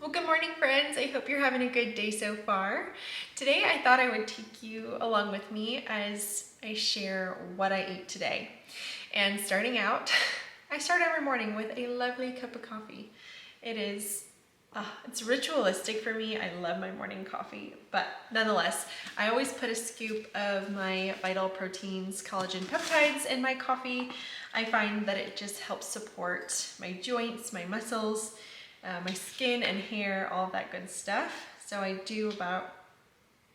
Well, good morning, friends. I hope you're having a good day so far. Today, I thought I would take you along with me as I share what I ate today. And starting out, I start every morning with a lovely cup of coffee. It's ritualistic for me. I love my morning coffee, but nonetheless, I always put a scoop of my vital proteins, collagen peptides in my coffee. I find that it just helps support my joints, my muscles, my skin and hair, all of that good stuff. So I do about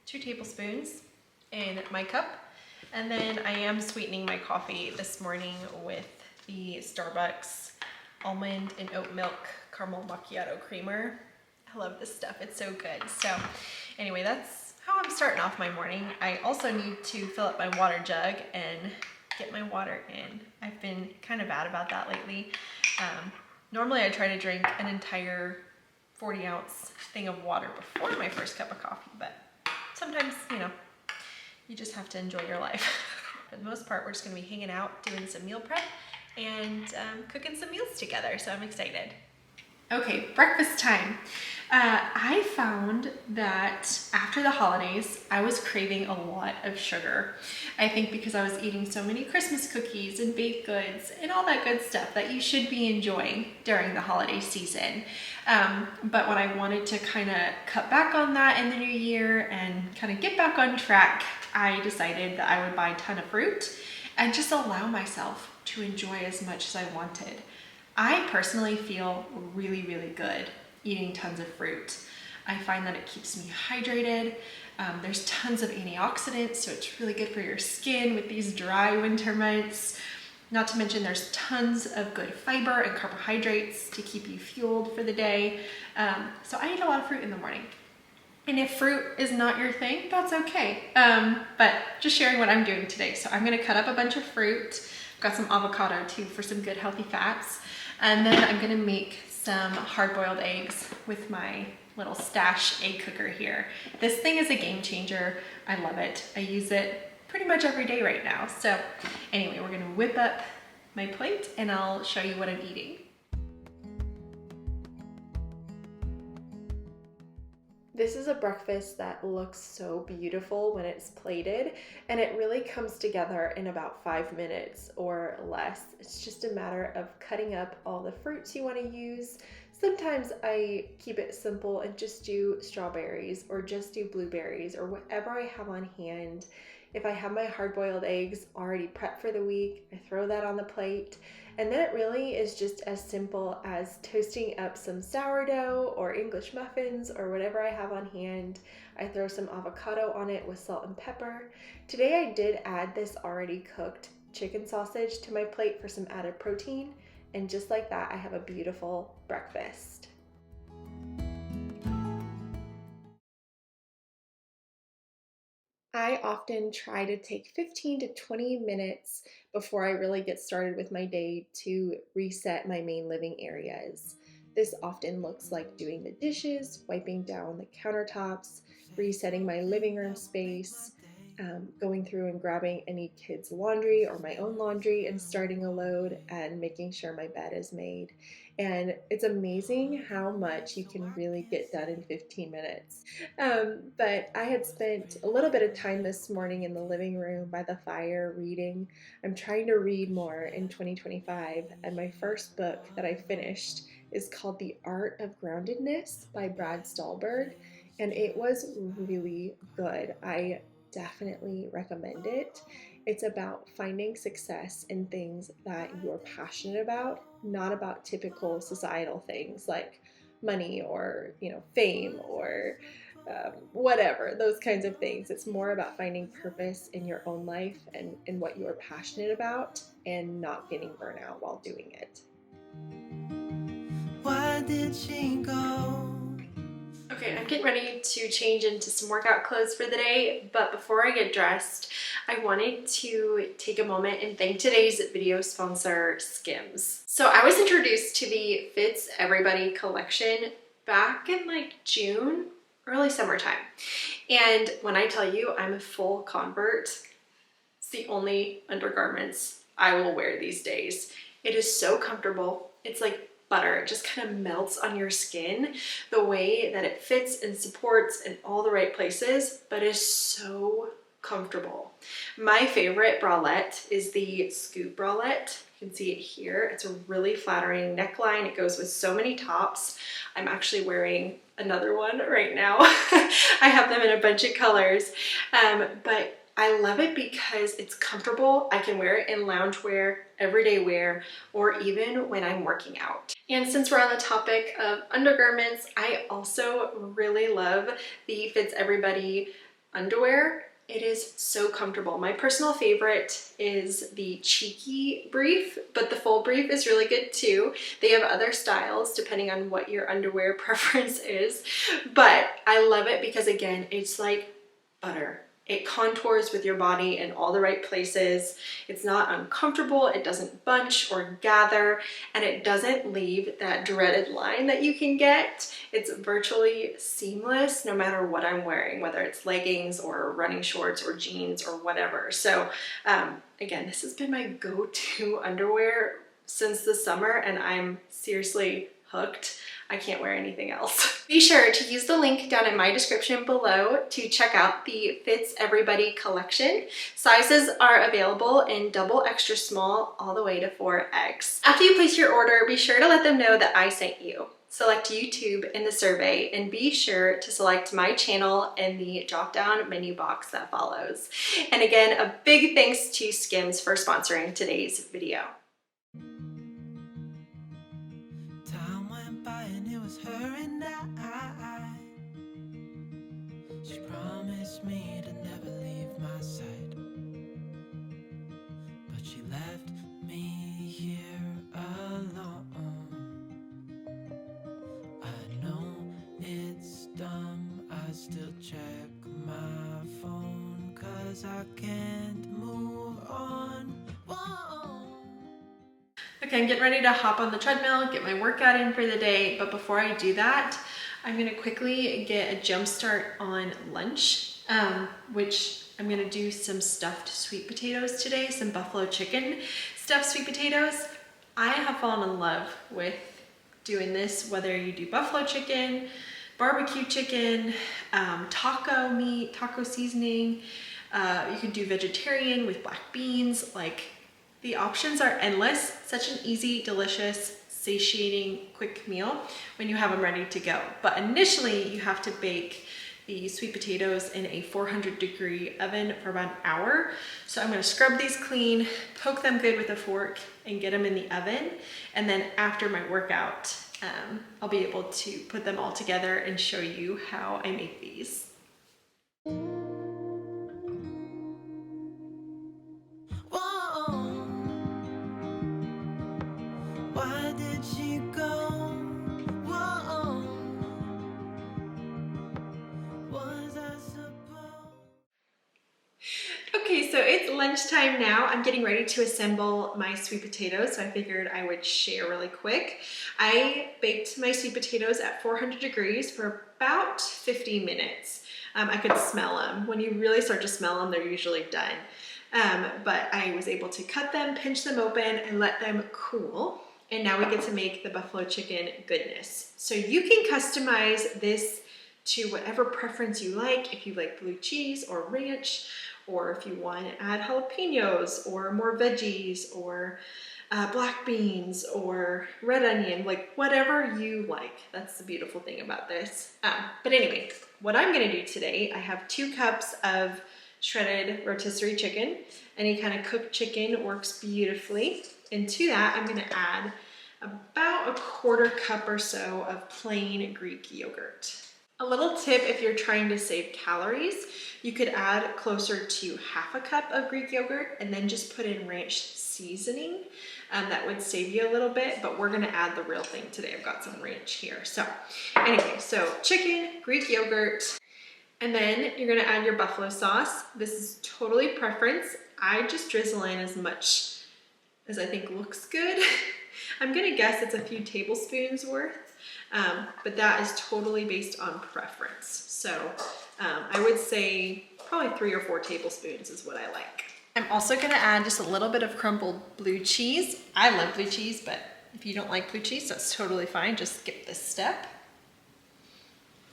2 tablespoons in my cup. And then I am sweetening my coffee this morning with the Starbucks almond and oat milk caramel macchiato creamer. I love this stuff, it's so good. So anyway, that's how I'm starting off my morning. I also need to fill up my water jug and get my water in. I've been kind of bad about that lately. Normally I try to drink an entire 40-ounce thing of water before my first cup of coffee, but sometimes, you just have to enjoy your life. For the most part, we're just gonna be hanging out, doing some meal prep, and cooking some meals together, so I'm excited. Okay, breakfast time. I found that after the holidays, I was craving a lot of sugar. I think because I was eating so many Christmas cookies and baked goods and all that good stuff that you should be enjoying during the holiday season. But when I wanted to kind of cut back on that in the new year and kind of get back on track, I decided that I would buy a ton of fruit and just allow myself to enjoy as much as I wanted. I personally feel really, really good eating tons of fruit. I find that it keeps me hydrated. There's tons of antioxidants, so it's really good for your skin with these dry winter months. Not to mention there's tons of good fiber and carbohydrates to keep you fueled for the day. So I eat a lot of fruit in the morning. And if fruit is not your thing, that's okay. But just sharing what I'm doing today. So I'm gonna cut up a bunch of fruit. I've got some avocado too for some good healthy fats. And then I'm gonna make some hard-boiled eggs with my little stash egg cooker here. This thing is a game changer. I love it. I use it pretty much every day right now. So anyway, we're gonna whip up my plate and I'll show you what I'm eating. This is a breakfast that looks so beautiful when it's plated, and it really comes together in about 5 minutes or less. It's just a matter of cutting up all the fruits you want to use. Sometimes I keep it simple and just do strawberries or just do blueberries or whatever I have on hand. If I have my hard-boiled eggs already prepped for the week, I throw that on the plate. And then it really is just as simple as toasting up some sourdough or English muffins or whatever I have on hand. I throw some avocado on it with salt and pepper. Today I did add this already cooked chicken sausage to my plate for some added protein. And just like that, I have a beautiful breakfast. I often try to take 15 to 20 minutes before I really get started with my day to reset my main living areas. This often looks like doing the dishes, wiping down the countertops, resetting my living room space, going through and grabbing any kids' laundry or my own laundry and starting a load and making sure my bed is made. And it's amazing how much you can really get done in 15 minutes. But I had spent a little bit of time this morning in the living room by the fire reading. I'm trying to read more in 2025, and my first book that I finished is called The Art of Groundedness by Brad Stulberg, and it was really good. I definitely recommend it. It's about finding success in things that you're passionate about, not about typical societal things like money or fame or whatever, those kinds of things. It's more about finding purpose in your own life and in what you are passionate about and not getting burnout while doing it. Why did she go? Okay, I'm getting ready to change into some workout clothes for the day, but before I get dressed, I wanted to take a moment and thank today's video sponsor, Skims. So I was introduced to the Fits Everybody collection back in like June, early summertime. And when I tell you I'm a full convert, it's the only undergarments I will wear these days. It is so comfortable. It's like butter. It just kind of melts on your skin, the way that it fits and supports in all the right places, but is so comfortable. My favorite bralette is the scoop bralette. You can see it here. It's a really flattering neckline. It goes with so many tops. I'm actually wearing another one right now. I have them in a bunch of colors, but I love it because it's comfortable. I can wear it in loungewear, everyday wear, or even when I'm working out. And since we're on the topic of undergarments, I also really love the Fits Everybody underwear. It is so comfortable. My personal favorite is the cheeky brief, but the full brief is really good too. They have other styles depending on what your underwear preference is, but I love it because again, it's like butter. It contours with your body in all the right places. It's not uncomfortable, it doesn't bunch or gather, and it doesn't leave that dreaded line that you can get. It's virtually seamless no matter what I'm wearing, whether it's leggings or running shorts or jeans or whatever. So again, this has been my go-to underwear since the summer, and I'm seriously hooked. I can't wear anything else. Be sure to use the link down in my description below to check out the Fits Everybody collection. Sizes are available in double extra small all the way to 4X. After you place your order, be sure to let them know that I sent you. Select YouTube in the survey and be sure to select my channel in the drop-down menu box that follows. And again, a big thanks to Skims for sponsoring today's video. Her and I, she promised me to never leave my side, but she left me here alone. I know it's dumb, I still check my phone, 'cause I can't move on. Whoa. Okay, I'm getting ready to hop on the treadmill, get my workout in for the day, but before I do that, I'm gonna quickly get a jump start on lunch, which I'm gonna do some stuffed sweet potatoes today, some buffalo chicken stuffed sweet potatoes. I have fallen in love with doing this, whether you do buffalo chicken, barbecue chicken, taco meat, taco seasoning, you can do vegetarian with black beans, like the options are endless. Such an easy, delicious, satiating, quick meal when you have them ready to go. But initially you have to bake the sweet potatoes in a 400-degree oven for about an hour. So I'm gonna scrub these clean, poke them good with a fork, and get them in the oven. And then after my workout, I'll be able to put them all together and show you how I make these. Why did she go? Whoa. Was I supposed? Okay, so it's lunchtime now. I'm getting ready to assemble my sweet potatoes, so I figured I would share really quick. I baked my sweet potatoes at 400 degrees for about 50 minutes. I could smell them. When you really start to smell them, they're usually done. But I was able to cut them, pinch them open, and let them cool. And now we get to make the buffalo chicken goodness. So you can customize this to whatever preference you like. If you like blue cheese or ranch, or if you want to add jalapenos or more veggies or black beans or red onion, like whatever you like. That's the beautiful thing about this. But anyway, what I'm gonna do today, I have 2 cups of shredded rotisserie chicken. Any kind of cooked chicken works beautifully. And to that, I'm gonna add about a 1/4 cup or so of plain Greek yogurt. A little tip if you're trying to save calories, you could add closer to 1/2 cup of Greek yogurt and then just put in ranch seasoning. That would save you a little bit, but we're gonna add the real thing today. I've got some ranch here. So anyway, so chicken, Greek yogurt, and then you're gonna add your buffalo sauce. This is totally preference. I just drizzle in as much as I think looks good. I'm gonna guess it's a few tablespoons worth, but that is totally based on preference. So I would say probably 3 or 4 tablespoons is what I like. I'm also gonna add just a little bit of crumbled blue cheese. I love blue cheese, but If you don't like blue cheese, that's totally fine. Just skip this step.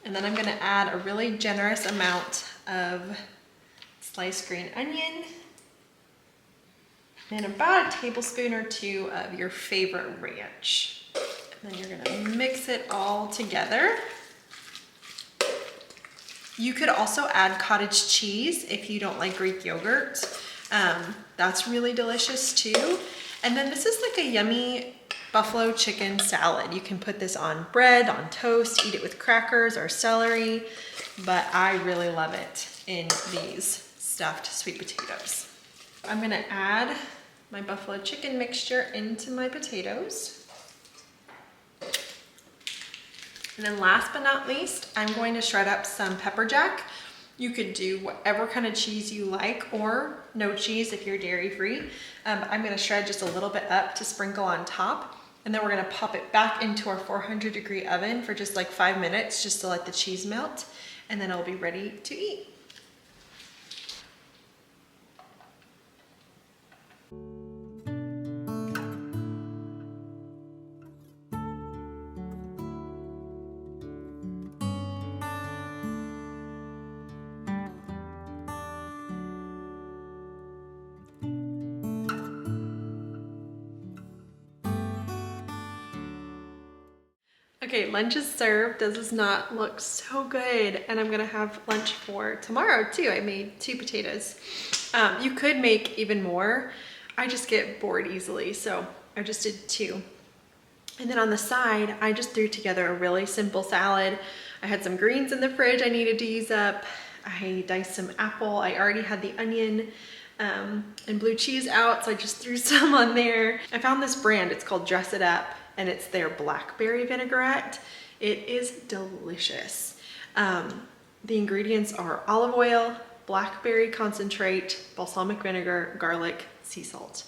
And then I'm gonna add a really generous amount of sliced green onion and about a tablespoon or two of your favorite ranch. And then you're gonna mix it all together. You could also add cottage cheese if you don't like Greek yogurt. That's really delicious too. And then this is like a yummy buffalo chicken salad. You can put this on bread, on toast, eat it with crackers or celery, but I really love it in these stuffed sweet potatoes. I'm gonna add my buffalo chicken mixture into my potatoes. And then last but not least, I'm going to shred up some pepper jack. You could do whatever kind of cheese you like, or no cheese if you're dairy free. I'm gonna shred just a little bit up to sprinkle on top. And then we're gonna pop it back into our 400-degree oven for just like 5 minutes, just to let the cheese melt. And then it'll be ready to eat. Okay, lunch is served. This does not look so good. And I'm gonna have lunch for tomorrow too. I made 2 potatoes. You could make even more. I just get bored easily, so I just did 2. And then on the side, I just threw together a really simple salad. I had some greens in the fridge I needed to use up. I diced some apple. I already had the onion and blue cheese out, so I just threw some on there. I found this brand, it's called Dress It Up, and it's their blackberry vinaigrette. It is delicious. The ingredients are olive oil, blackberry concentrate, balsamic vinegar, garlic, sea salt.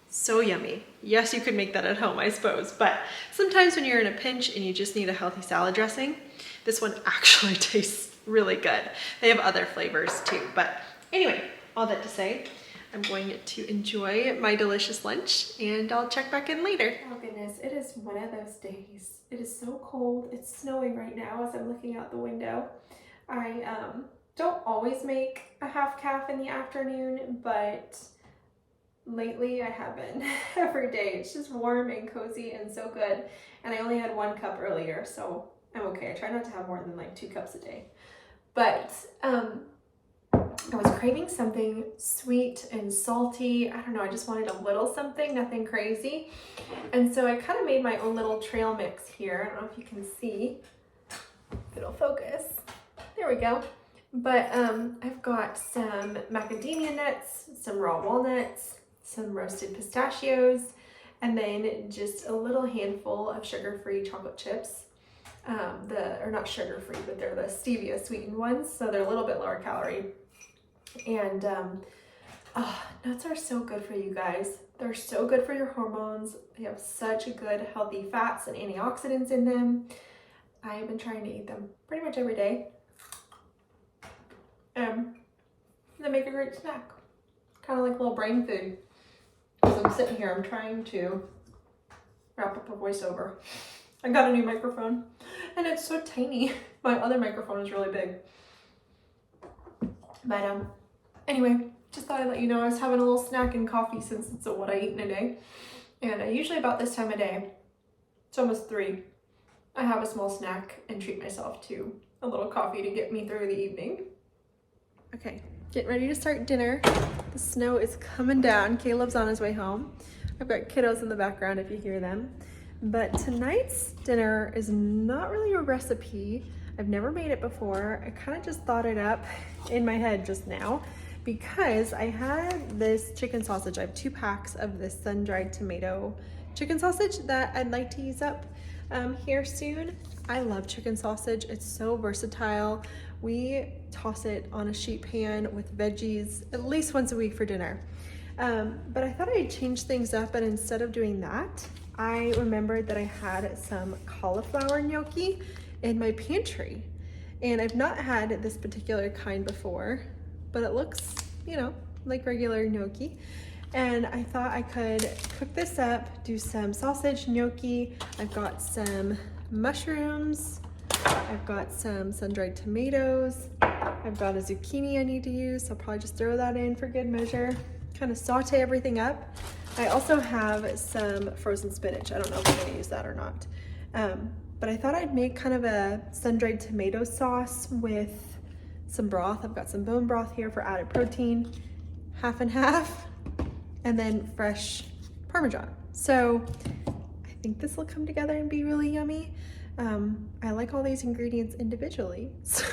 So yummy. Yes, you could make that at home, I suppose, but sometimes when you're in a pinch and you just need a healthy salad dressing, this one actually tastes really good. They have other flavors too, but anyway, all that to say, I'm going to enjoy my delicious lunch and I'll check back in later. Oh goodness, it is one of those days. It is so cold. It's snowing right now as I'm looking out the window. I don't always make a half calf in the afternoon, but lately I have been every day. It's just warm and cozy and so good. And I only had 1 cup earlier, so I'm okay. I try not to have more than like 2 cups a day. But I was craving something sweet and salty. I don't know, I just wanted a little something, nothing crazy. And so I kind of made my own little trail mix here. I don't know if you can see, if it'll focus. There we go. But I've got some macadamia nuts, some raw walnuts, some roasted pistachios, and then just a little handful of sugar-free chocolate chips. Or not sugar-free, but they're the stevia sweetened ones, so they're a little bit lower calorie. And nuts are so good for you guys. They're so good for your hormones. They have such a good healthy fats and antioxidants in them. I've been trying to eat them pretty much every day. They make a great snack. Kind of like a little brain food. As I'm sitting here, I'm trying to wrap up a voiceover. I got a new microphone and it's so tiny. My other microphone is really big. But anyway, just thought I'd let you know I was having a little snack and coffee since it's what I eat in a day. And usually about this time of day, it's almost 3, I have a small snack and treat myself to a little coffee to get me through the evening. Okay, getting ready to start dinner. The snow is coming down. Caleb's on his way home. I've got kiddos in the background if you hear them. But tonight's dinner is not really a recipe. I've never made it before. I kind of just thought it up in my head just now because I had this chicken sausage. I have 2 packs of this sun-dried tomato chicken sausage that I'd like to use up here soon. I love chicken sausage. It's so versatile. We toss it on a sheet pan with veggies at least once a week for dinner. But I thought I'd change things up, and instead of doing that, I remembered that I had some cauliflower gnocchi in my pantry. And I've not had this particular kind before, but it looks, you know, like regular gnocchi. and I thought I could cook this up, do some sausage gnocchi. I've got some mushrooms, I've got some sun-dried tomatoes, I've got a zucchini I need to use, so I'll probably just throw that in for good measure. Kind of saute everything up. I also have some frozen spinach. I don't know if I'm gonna use that or not. But I thought I'd make kind of a sun-dried tomato sauce with some broth. I've got some bone broth here for added protein, half and half, and then fresh Parmesan. So I think this will come together and be really yummy. I like all these ingredients individually, so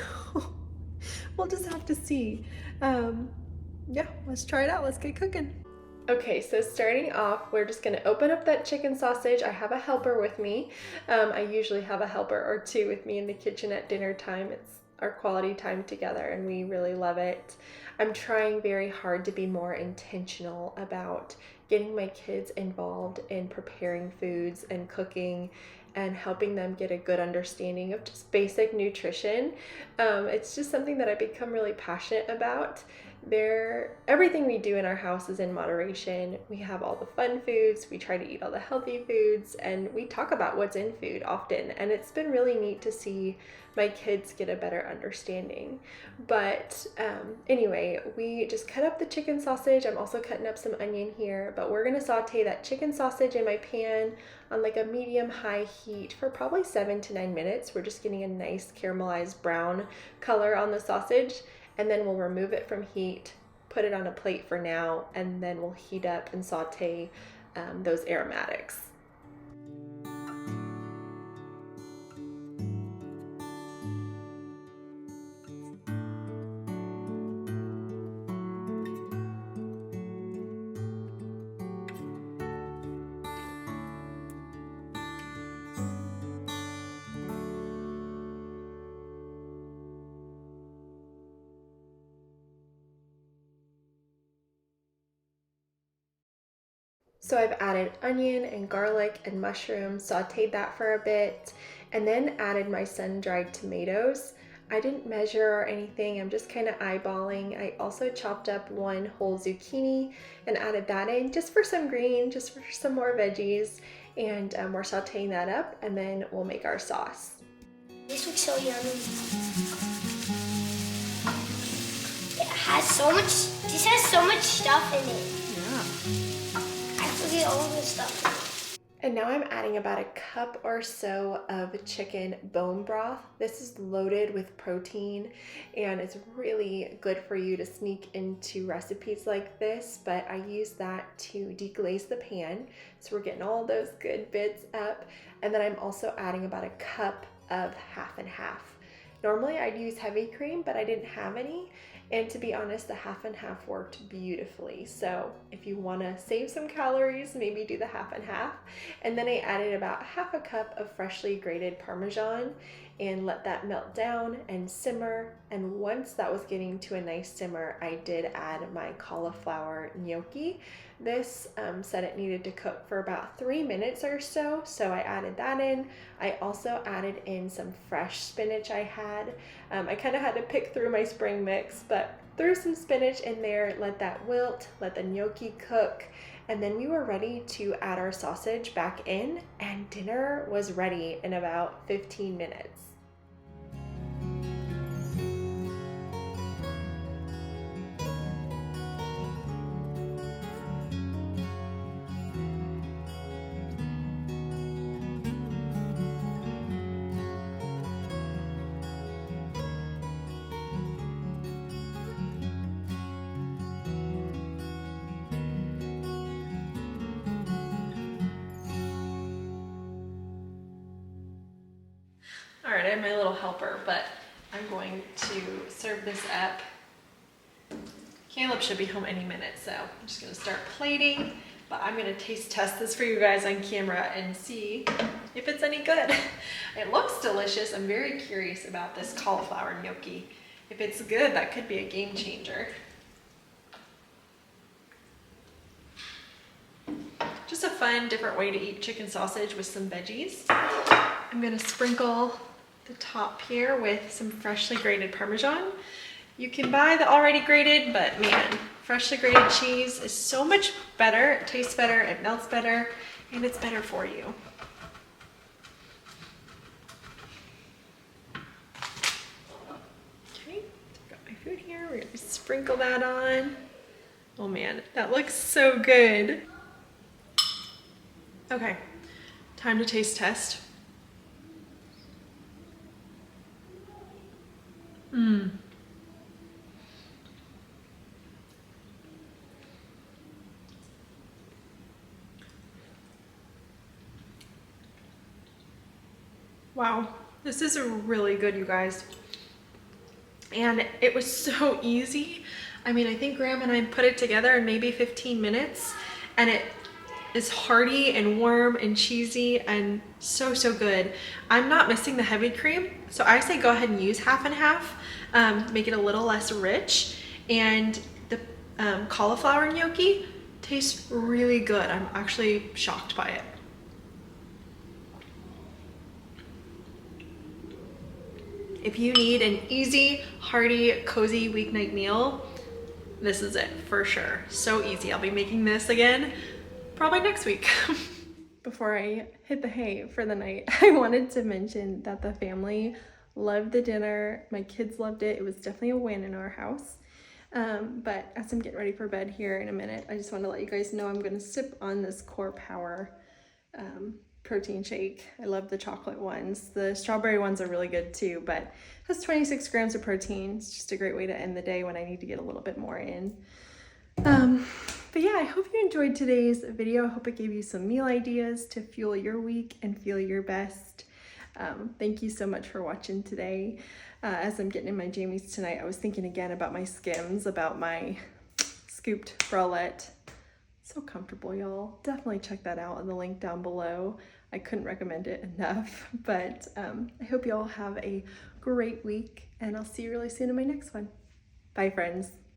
we'll just have to see. Yeah, let's try it out. Let's get cooking. Okay, so starting off, we're just gonna open up that chicken sausage. I have a helper with me. I usually have a helper or two with me in the kitchen at dinner time. It's our quality time together and we really love it. I'm trying very hard to be more intentional about getting my kids involved in preparing foods and cooking and helping them get a good understanding of just basic nutrition. It's just something that I've become really passionate about. Everything we do in our house is in moderation. We have all the fun foods, we try to eat all the healthy foods, and we talk about what's in food often, and it's been really neat to see my kids get a better understanding. But anyway, we just cut up the chicken sausage. I'm also cutting up some onion here, but we're gonna saute that chicken sausage in my pan on like a medium-high heat for probably 7 to 9 minutes. We're just getting a nice caramelized brown color on the sausage, and then we'll remove it from heat, put it on a plate for now, and then we'll heat up and saute those aromatics. So I've added onion and garlic and mushrooms, sauteed that for a bit, and then added my sun-dried tomatoes. I didn't measure or anything, I'm just kind of eyeballing. I also chopped up one whole zucchini and added that in just for some green, just for some more veggies. And we're sauteing that up, and then we'll make our sauce. This looks so yummy. It has so much, this has so much stuff in it. Look at all the stuff. And now I'm adding about a cup or so of chicken bone broth. This is loaded with protein and it's really good for you to sneak into recipes like this, but I use that to deglaze the pan. So we're getting all those good bits up. And then I'm also adding about a cup of half and half. Normally I'd use heavy cream, but I didn't have any. And to be honest, the half and half worked beautifully. So if you want to save some calories, maybe do the half and half. And then I added about half a cup of freshly grated Parmesan and let that melt down and simmer. And once that was getting to a nice simmer, I did add my cauliflower gnocchi. This said it needed to cook for about 3 minutes or so, so I added that in. I also added in some fresh spinach I had. I kind of had to pick through my spring mix, but threw some spinach in there, let that wilt, let the gnocchi cook, and then we were ready to add our sausage back in, and dinner was ready in about 15 minutes. All right, I have my little helper, but I'm going to serve this up. Caleb should be home any minute, so I'm just gonna start plating, but I'm gonna taste test this for you guys on camera and see if it's any good. It looks delicious. I'm very curious about this cauliflower gnocchi. If it's good, that could be a game changer. Just a fun, different way to eat chicken sausage with some veggies. I'm gonna sprinkle the top here with some freshly grated Parmesan. You can buy the already grated, but man, Freshly grated cheese is so much better. It tastes better, it melts better, and it's better for you. Okay, got my food here. We're gonna sprinkle that on. Oh man, that looks so good. Okay, time to taste test. Wow, this is really good, you guys. And it was so easy. I mean, I think Graham and I put it together in maybe 15 minutes, and it is hearty and warm and cheesy and so, so good. I'm not missing the heavy cream, so I say go ahead and use half and half, make it a little less rich. And the cauliflower gnocchi tastes really good. I'm actually shocked by it. If you need an easy, hearty, cozy weeknight meal, this is it for sure. So easy. I'll be making this again probably next week. Before I hit the hay for the night, I wanted to mention that the family loved the dinner. My kids loved it. It was definitely a win in our house. But as I'm getting ready for bed here in a minute, I just want to let you guys know I'm going to sip on this Core Power protein shake. I love the chocolate ones. The strawberry ones are really good too, but it has 26 grams of protein. It's just a great way to end the day when I need to get a little bit more in. But yeah, I hope you enjoyed today's video. I hope it gave you some meal ideas to fuel your week and feel your best. Thank you so much for watching today. As I'm getting in my jammies tonight, I was thinking again about my Skims, about my scooped bralette. So comfortable, y'all. Definitely check that out in the link down below. I couldn't recommend it enough, but I hope you all have a great week, and I'll see you really soon in my next one. Bye, friends.